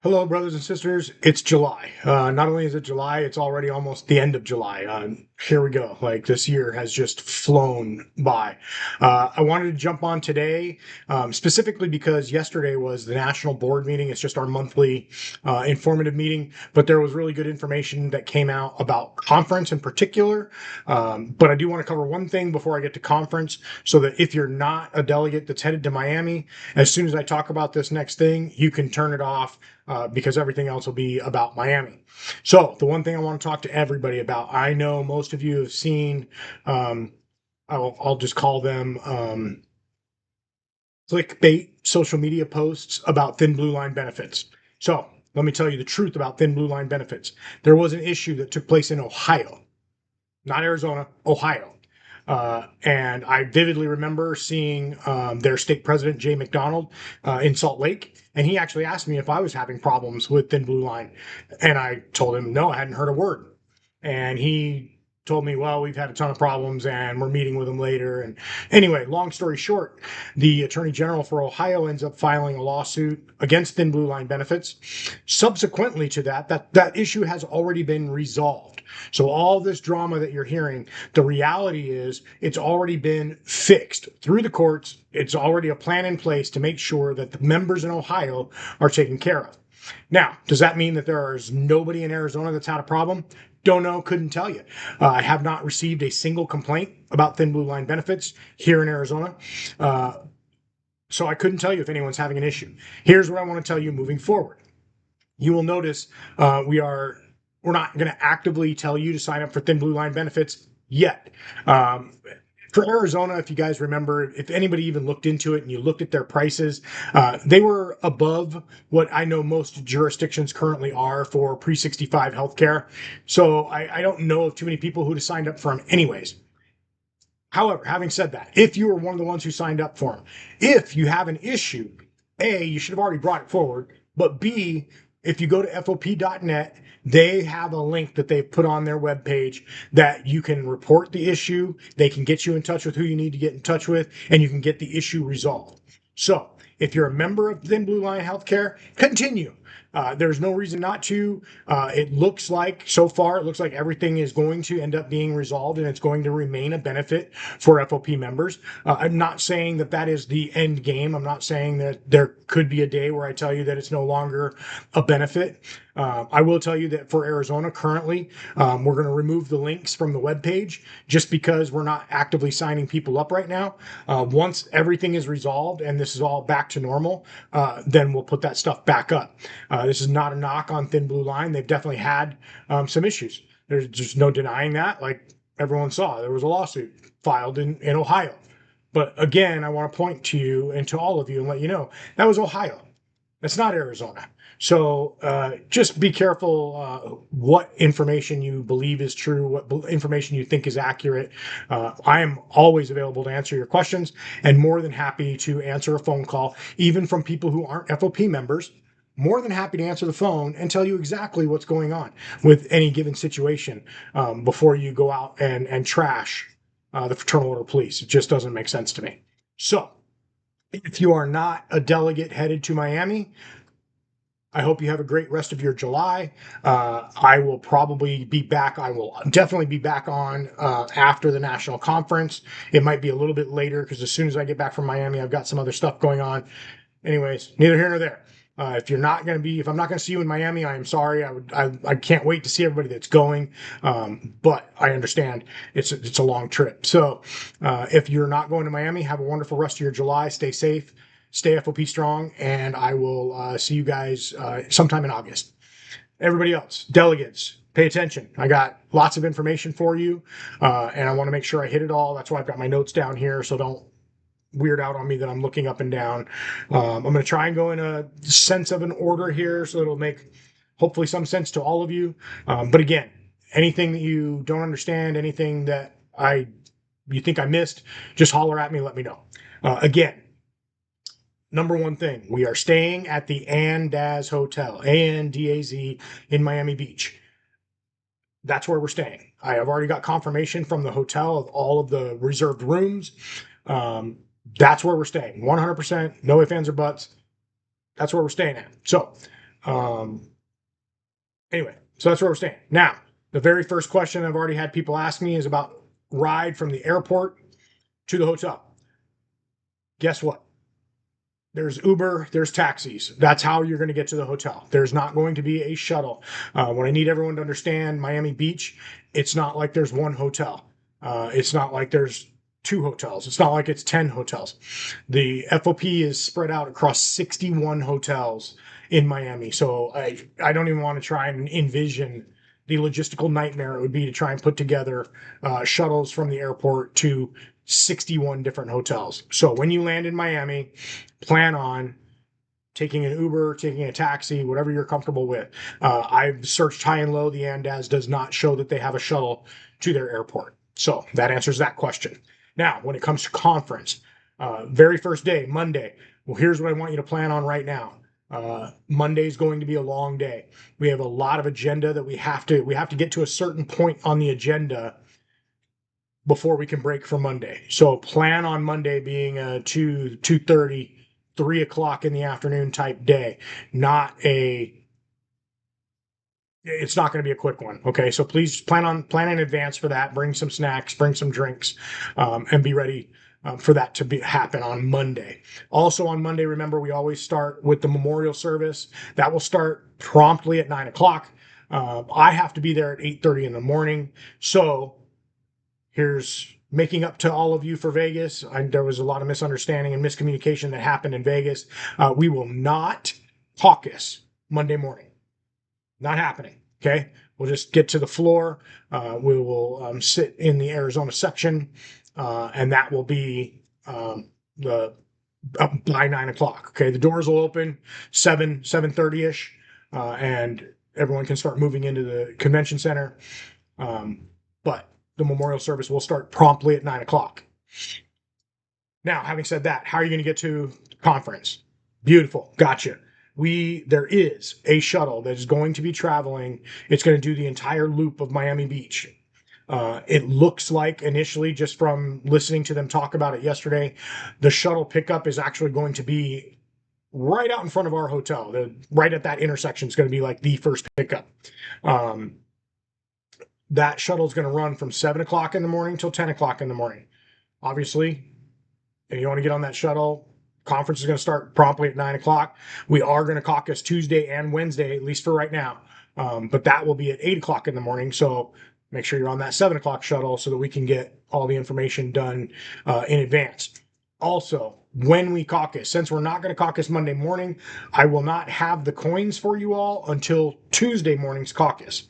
Hello, brothers and sisters. It's July. Not only is it July, it's already almost the end of July. Here we go. Like this year has just flown by. I wanted to jump on today specifically because yesterday was the national board meeting. It's just our monthly informative meeting, but there was really good information that came out about conference in particular. But I do want to cover one thing before I get to conference so that if you're not a delegate that's headed to Miami, as soon as I talk about this next thing, you can turn it off because everything else will be about Miami. So, the one thing I want to talk to everybody about, I know most of you have seen, um, I'll just call them clickbait social media posts about thin blue line benefits. So, let me tell you the truth about thin blue line benefits. There was an issue that took place in Ohio, not Arizona, Ohio. And I vividly remember seeing their state president, Jay McDonald, in Salt Lake. And he actually asked me if I was having problems with Thin Blue Line. And I told him, no, I hadn't heard a word. And he told me, well, we've had a ton of problems and we're meeting with them later. And anyway, long story short, the attorney general for Ohio ends up filing a lawsuit against Thin Blue Line benefits. Subsequently to that issue has already been resolved. So all this drama that you're hearing, the reality is it's already been fixed through the courts. It's already a plan in place to make sure that the members in Ohio are taken care of. Now, does that mean that there is nobody in Arizona that's had a problem? Don't know, couldn't tell you. I have not received a single complaint about Thin Blue Line benefits here in Arizona. Uh, so I couldn't tell you if anyone's having an issue. Here's what I want to tell you moving forward. You will notice we're not going to actively tell you to sign up for Thin Blue Line benefits yet. Um, for Arizona, if you guys remember, if anybody even looked into it and you looked at their prices, they were above what I know most jurisdictions currently are for pre 65 healthcare. So I don't know of too many people who'd have signed up for them anyways. However, having said that, if you were one of the ones who signed up for them, if you have an issue, A, you should have already brought it forward, but B, if you go to FOP.net, they have a link that they've put on their webpage that you can report the issue. They can get you in touch with who you need to get in touch with, and you can get the issue resolved. So if you're a member of Thin Blue Line Healthcare, continue. There's no reason not to. It looks like, so far, it looks like everything is going to end up being resolved and it's going to remain a benefit for FOP members. I'm not saying that that is the end game. I'm not saying that there could be a day where I tell you that it's no longer a benefit. I will tell you that for Arizona currently, we're going to remove the links from the webpage just because we're not actively signing people up right now. Once everything is resolved and this is all back to normal, then we'll put that stuff back up. This is not a knock on Thin Blue Line. They've definitely had some issues. There's just no denying that. Like everyone saw, there was a lawsuit filed in Ohio. But again, I want to point to you and to all of you and let you know that was Ohio. That's not Arizona. So just be careful what information you believe is true, what information you think is accurate. I am always available to answer your questions and more than happy to answer a phone call, even from people who aren't FOP members. More than happy to answer the phone and tell you exactly what's going on with any given situation before you go out and trash the Fraternal Order of Police. It just doesn't make sense to me. So, if you are not a delegate headed to Miami, I hope you have a great rest of your July. I will probably be back. I will definitely be back on after the national conference. It might be a little bit later because as soon as I get back from Miami, I've got some other stuff going on. Anyways, neither here nor there. If you're not going to be, if I'm not going to see you in Miami, I am sorry. I can't wait to see everybody that's going. But I understand it's a long trip. So if you're not going to Miami, have a wonderful rest of your July. Stay safe, stay FOP strong, and I will see you guys sometime in August. Everybody else, delegates, pay attention. I got lots of information for you, and I want to make sure I hit it all. That's why I've got my notes down here. So don't weird out on me that I'm looking up and down. I'm going to try and go in a sense of an order here so it'll make hopefully some sense to all of you. But again, anything that you don't understand, anything that you think I missed, just holler at me, let me know. Again, number one thing, we are staying at the Andaz Hotel, ANDAZ in Miami Beach. That's where we're staying. I have already got confirmation from the hotel of all of the reserved rooms. Um, that's where we're staying. 100%, no ifs, ands, or buts. That's where we're staying at. So Anyway, so that's where we're staying. Now, the very first question I've already had people ask me is about ride from the airport to the hotel. Guess what? There's Uber, there's taxis. That's how you're going to get to the hotel. There's not going to be a shuttle. What I need everyone to understand, Miami Beach, it's not like there's one hotel. It's not like there's two hotels. It's not like it's 10 hotels. The FOP is spread out across 61 hotels in Miami. So I don't even want to try and envision the logistical nightmare it would be to try and put together shuttles from the airport to 61 different hotels. So when you land in Miami, plan on taking an Uber, taking a taxi, whatever you're comfortable with. I've searched high and low. The Andaz does not show that they have a shuttle to their airport. So that answers that question. Now, when it comes to conference, very first day, Monday. Well, here's what I want you to plan on right now. Monday is going to be a long day. We have a lot of agenda that we have to get to a certain point on the agenda before we can break for Monday. So plan on Monday being a 2:30, 3 o'clock in the afternoon type day, it's not going to be a quick one. Okay. So please plan in advance for that. Bring some snacks, bring some drinks, and be ready for that to happen on Monday. Also on Monday, remember, we always start with the memorial service. That will start promptly at 9 o'clock. I have to be there at 8:30 in the morning. So here's making up to all of you for Vegas. There was a lot of misunderstanding and miscommunication that happened in Vegas. We will not caucus Monday morning. Not happening. Okay. We'll just get to the floor. We will sit in the Arizona section, and that will be by 9 o'clock. Okay. The doors will open 7:30 ish, and everyone can start moving into the convention center. But the memorial service will start promptly at 9 o'clock. Now, having said that, how are you going to get to the conference? Beautiful. Gotcha. There is a shuttle that is going to be traveling. It's going to do the entire loop of Miami Beach. It looks like initially, just from listening to them talk about it yesterday, the shuttle pickup is actually going to be right out in front of our hotel. Right at that intersection is going to be like the first pickup. That shuttle is going to run from 7 o'clock in the morning till 10 o'clock in the morning. Obviously, if you want to get on that shuttle, conference is going to start promptly at 9 o'clock. We are going to caucus Tuesday and Wednesday, at least for right now. But that will be at 8 o'clock in the morning. So make sure you're on that 7 o'clock shuttle so that we can get all the information done in advance. Also, when we caucus, since we're not going to caucus Monday morning, I will not have the coins for you all until Tuesday morning's caucus.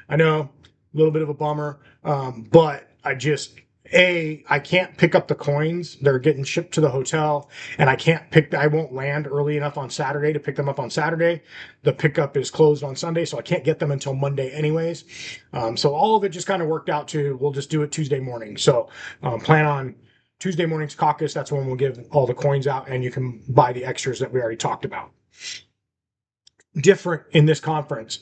I know, a little bit of a bummer, but I can't pick up the coins. They're getting shipped to the hotel, and I won't land early enough on Saturday to pick them up on Saturday. The pickup is closed on Sunday, so I can't get them until Monday anyways. So all of it just kind of worked out we'll just do it Tuesday morning. So plan on Tuesday morning's caucus. That's when we'll give all the coins out, and you can buy the extras that we already talked about. Different in this conference.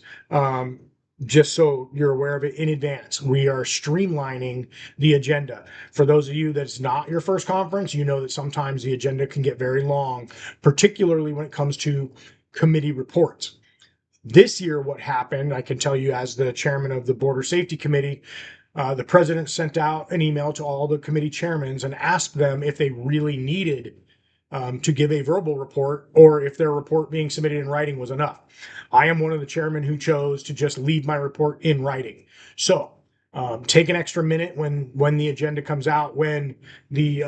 Just so you're aware of it in advance, we are streamlining the agenda. For those of you that's not your first conference, you know that sometimes the agenda can get very long, particularly when it comes to committee reports. This year, what happened, I can tell you as the chairman of the Border Safety Committee, the president sent out an email to all the committee chairmen and asked them if they really needed to give a verbal report or if their report being submitted in writing was enough. I am one of the chairmen who chose to just leave my report in writing. So take an extra minute when the agenda comes out, when the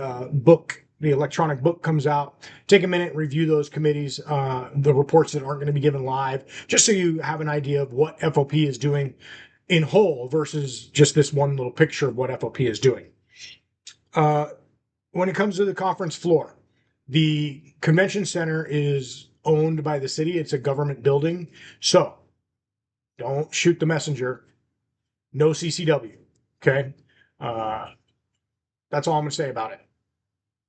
electronic book comes out, take a minute, review those committees, the reports that aren't going to be given live, just so you have an idea of what FOP is doing in whole versus just this one little picture of what FOP is doing. When it comes to the conference floor, the convention center is owned by the city. It's a government building. So don't shoot the messenger. No CCW. Okay. That's all I'm going to say about it.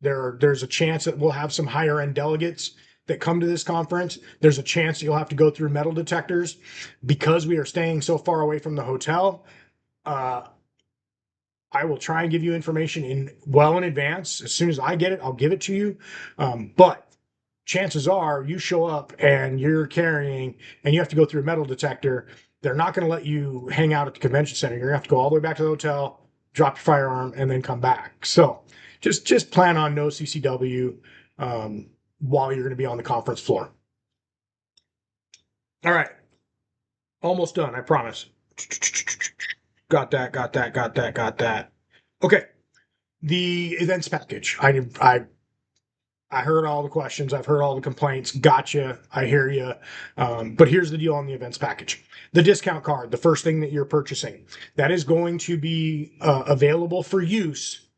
There's a chance that we'll have some higher end delegates that come to this conference. There's a chance that you'll have to go through metal detectors because we are staying so far away from the hotel. I will try and give you information well in advance. As soon as I get it, I'll give it to you. But chances are you show up and you're carrying and you have to go through a metal detector. They're not going to let you hang out at the convention center. You're going to have to go all the way back to the hotel, drop your firearm, and then come back. So just plan on no CCW while you're going to be on the conference floor. All right. Almost done, I promise. Got that. Okay. The events package. I heard all the questions. I've heard all the complaints. Gotcha. I hear you. But here's the deal on the events package. The discount card, the first thing that you're purchasing, that is going to be available for use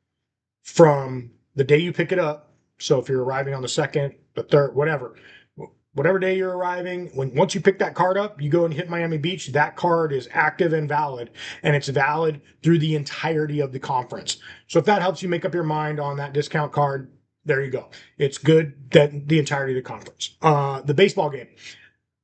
from the day you pick it up. So if you're arriving on the 2nd, the 3rd, whatever day you're arriving, once you pick that card up, you go and hit Miami Beach, that card is active and valid, and it's valid through the entirety of the conference. So if that helps you make up your mind on that discount card, there you go. It's good that the entirety of the conference. The baseball game,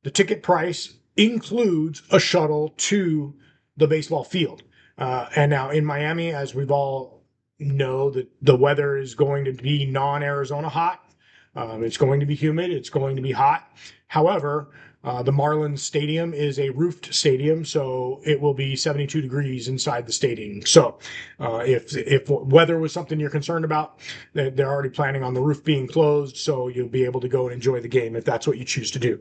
the ticket price includes a shuttle to the baseball field. And now in Miami, as we've all know, that the weather is going to be non-Arizona hot. It's going to be humid. It's going to be hot. However, the Marlins Stadium is a roofed stadium, so it will be 72 degrees inside the stadium. So if weather was something you're concerned about, they're already planning on the roof being closed, so you'll be able to go and enjoy the game if that's what you choose to do.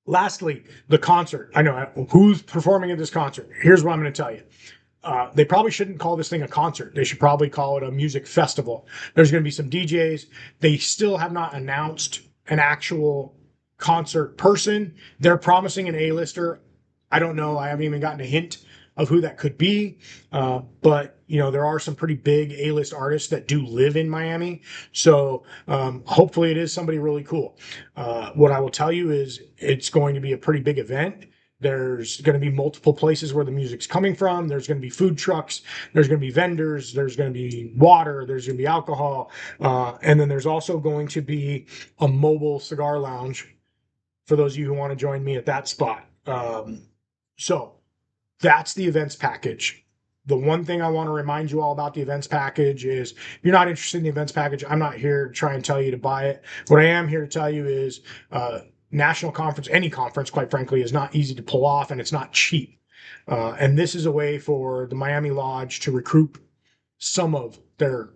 Lastly, the concert. I know who's performing at this concert. Here's what I'm going to tell you. They probably shouldn't call this thing a concert. They should probably call it a music festival. There's going to be some DJs. They still have not announced an actual concert person. They're promising an A-lister. I don't know. I haven't even gotten a hint of who that could be. But there are some pretty big A-list artists that do live in Miami. So hopefully it is somebody really cool. What I will tell you is it's going to be a pretty big event. There's going to be multiple places where the music's coming from. There's going to be food trucks. There's going to be vendors. There's going to be water. There's going to be alcohol. And then there's also going to be a mobile cigar lounge for those of you who want to join me at that spot. So that's the events package. The one thing I want to remind you all about the events package is if you're not interested in the events package, I'm not here to try and tell you to buy it. What I am here to tell you is national conference, any conference, quite frankly, is not easy to pull off, and it's not cheap. And this is a way for the Miami Lodge to recoup some of their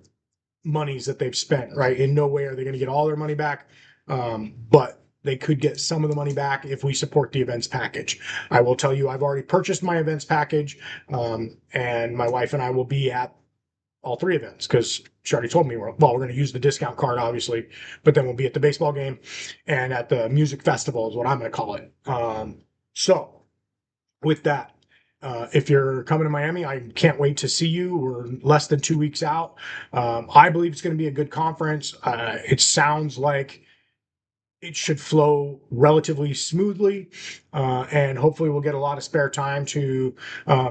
monies that they've spent, right? In no way are they going to get all their money back, but they could get some of the money back if we support the events package. I will tell you, I've already purchased my events package, and my wife and I will be at all 3 events because she already told me we're going to use the discount card, obviously, but then we'll be at the baseball game and at the music festival is what I'm going to call it. So with that, if you're coming to Miami, I can't wait to see you. We're less than 2 weeks out. I believe it's going to be a good conference. It sounds like it should flow relatively smoothly, and hopefully we'll get a lot of spare time to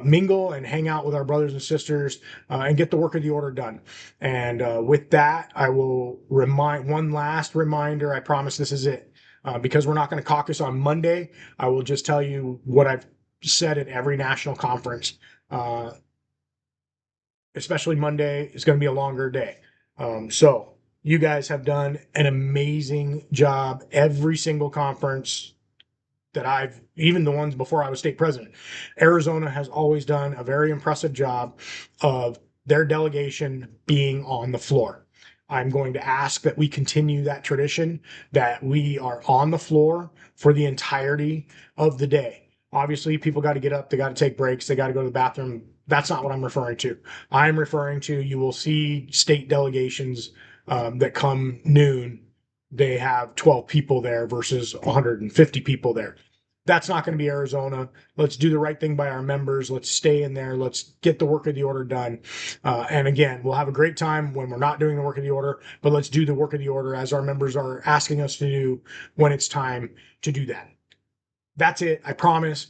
mingle and hang out with our brothers and sisters and get the work of the order done. And with that, I will remind one last reminder. I promise this is it. Because we're not going to caucus on Monday, I will just tell you what I've said at every national conference. Especially Monday is going to be a longer day. So you guys have done an amazing job. Every single conference that even the ones before I was state president, Arizona has always done a very impressive job of their delegation being on the floor. I'm going to ask that we continue that tradition, that we are on the floor for the entirety of the day. Obviously, people got to get up, they got to take breaks, they got to go to the bathroom. That's not what I'm referring to. I'm referring to, you will see state delegations that come noon, they have 12 people there versus 150 people there. That's not going to be Arizona. Let's do the right thing by our members. Let's stay in there. Let's get the work of the order done. And again, we'll have a great time when we're not doing the work of the order, but let's do the work of the order as our members are asking us to do when it's time to do that. That's it. I promise.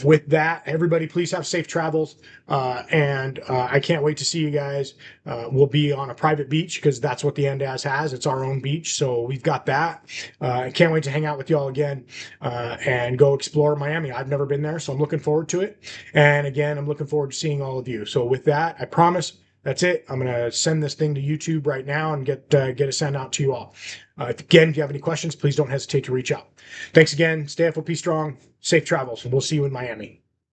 With that, everybody, please have safe travels. And I can't wait to see you guys. We'll be on a private beach because that's what the NDAS has. It's our own beach. So we've got that. I can't wait to hang out with y'all again and go explore Miami. I've never been there, so I'm looking forward to it. And again, I'm looking forward to seeing all of you. So with that, I promise That's it. I'm going to send this thing to YouTube right now and get a send out to you all. Again, if you have any questions, please don't hesitate to reach out. Thanks again. Stay FOP strong. Safe travels, and we'll see you in Miami.